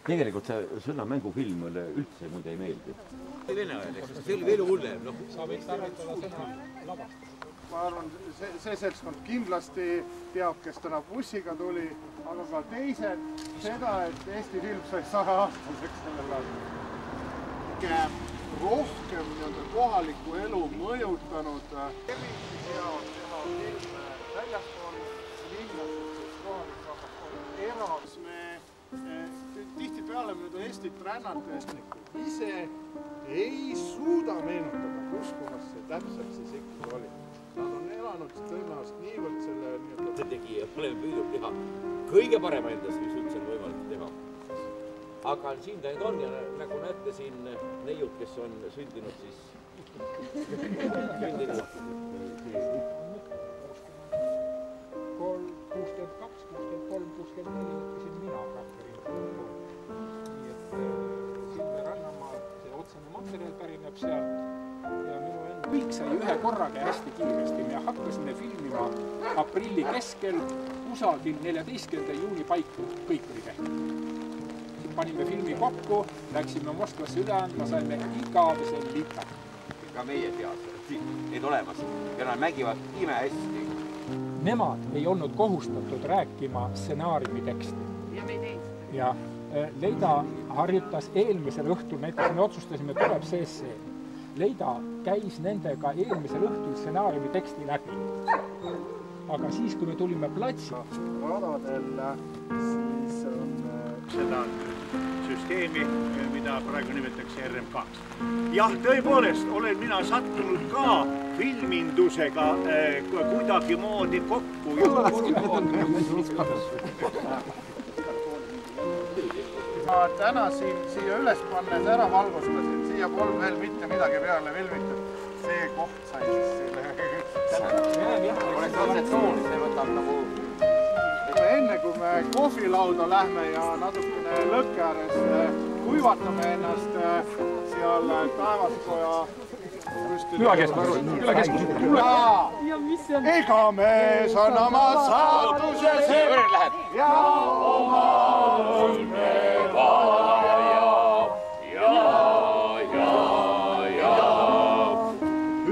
Tegelikult see sõna mängufilm mulle üldse muide ei meeldi. Vene ajal, eks see oli veel hullem. Sa võiks tarvitada sõna lavastus. Ma arvan, see seltskond kindlasti teab, kes täna bussiga tuli, aga ka teised seda, et Eesti film sai 100 aastaseks sellel aastal. Rohkem kohalikku elu mõjutanud eriti hea on teha filme väljaspool linnasid, kohalik rahvas eras. Me tihtipeale nüüd Eestit rännates ise ei suuda meenutada, kus kohas see täpselt siis ikkagi oli. Nad on elanud tõenäoliselt niivõrd selle see tegija, oleme püüdnud teha kõige parema endas, mis üldse on võimalik teha. Aga siin ta nüüd on ja nagu näete siin neiud, kes on sündinud siis sündinud 62, 63, 64 õppisin mina Rakvere. Nii et Silver Rannamaa, see otsene materjal pärineb sealt ja minu enda kõik sai ühe korraga hästi kiiresti. Me hakkasime filmima aprilli keskel, kusagil 14. juuni paiku kõik oli tehtud. Siis panime filmi kokku, läksime Moskvasse üle andma, saime igavese lita. Ka meie teadlased, neid olemas ja nad mängivad ime hästi. Nemad ei olnud kohustatud rääkima stsenaariumi teksti. Ja me ei teinud. Ja Leida harjutas eelmisel õhtul, näiteks me otsustasime, tuleb see stseen. Leida käis nendega eelmisel õhtul stsenaariumi teksti läbi. Aga siis, kui me tulime platsi... radadel siis on seda süsteemi, mida praegu nimetatakse RMK-ks. Jah, tõepoolest olen mina sattunud ka filmindusega kuidagi moodi kokku. Ma täna siia üles pannes ära valgustasin, siia polnud veel mitte midagi peale filmitud. See koht sai siis selle... Oleks kontseptsioon, see võtab nagu... Enne kui me kohvilauda lähme ja natukene lõkke ääres kuivatame ennast seal Taevaskoja Külakeskus. Ega mees on oma saatuses ja oma õnne vaja.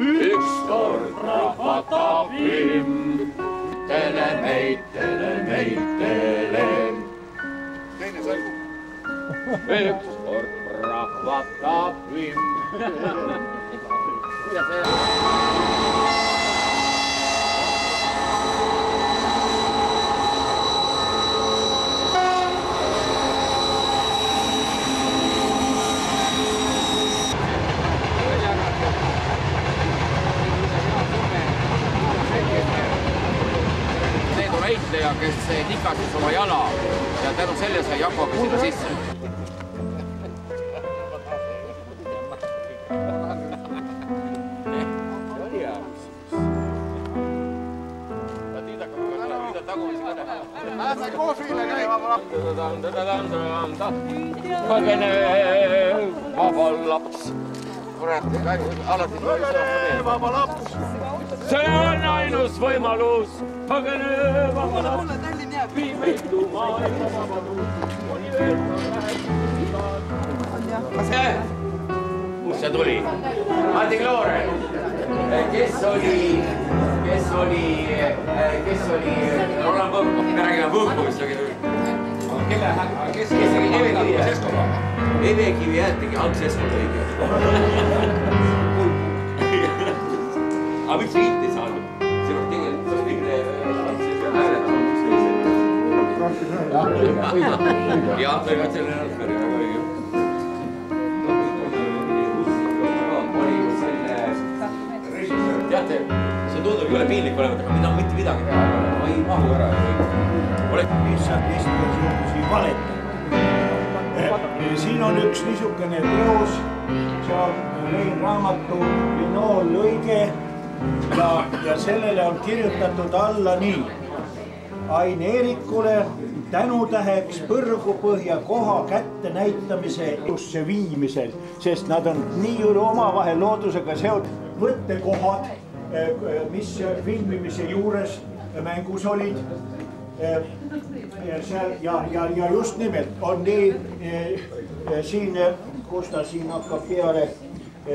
Ükskord rahvatab ilm. Tele meid. Teine selgu. Ükskord rahvatab ilm. Kuidas see? Näitleja, kes tikasis oma jala ja tänu selle sai Jakobi sinna sisse. Lähme kohvile käima. Põgene vaba laps. Vaba laps. See on ainus võimalus. Põgene vaba laps. Vii meidu maailma vabadus. Kas see? Kus see tuli? Mati Kloore. Kes oli Roland Võhkov? Me räägime Võhkovist. Kes tegi Evekivi jäetegi Hans Esmalt õige. Aga miks see hitt ei saanud? See on tegelikult jah, me võid selle Raspberry väga õige. Teate, see tundub üle piinlik olevat, aga mida mitte midagi teha. Ma ei mahu ära. Lihtsalt siin valetanud. Siin on üks niisugune teos, see on Rein Raamatu linoollõige ja sellele on kirjutatud alla nii. Ain Eerikule tänutäheks Põrgupõhja koha kätte näitamise elusse viimisel, sest nad on nii omavahel loodusega seotud võttekohad, mis filmimise juures mängus olid. seal ja just nimelt on nii siin, kus ta siin hakkab peale,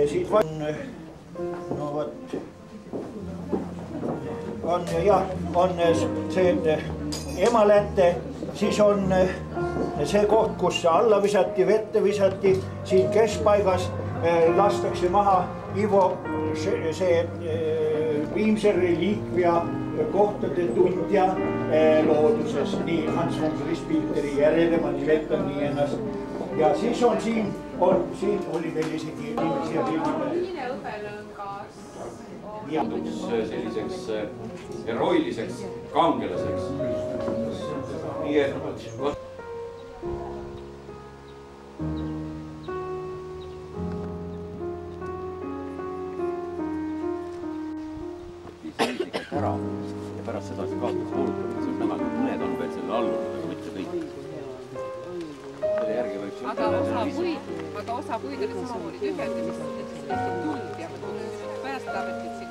siit no vot, on see Emalätte, siis on see koht, kus alla visati, vette visati, siin keskpaigas lastakse maha Ivo see viimse reliikvia kohtade tundja looduses, nii Hans von Frisch-Pilteri järele, ma nimetan nii ennast. Ja siis on siin oli meil isegi inimesi ja Tunduks selliseks heroiliseks kangelaseks. Nii et ära ja pärast seda see kaotas kuulutamine, see on näha, et mõned on veel selle allunud, aga mitte kõik. Selle järgi võiks aga osa puid oli samamoodi tühjad ja siis tuld ja päästeametit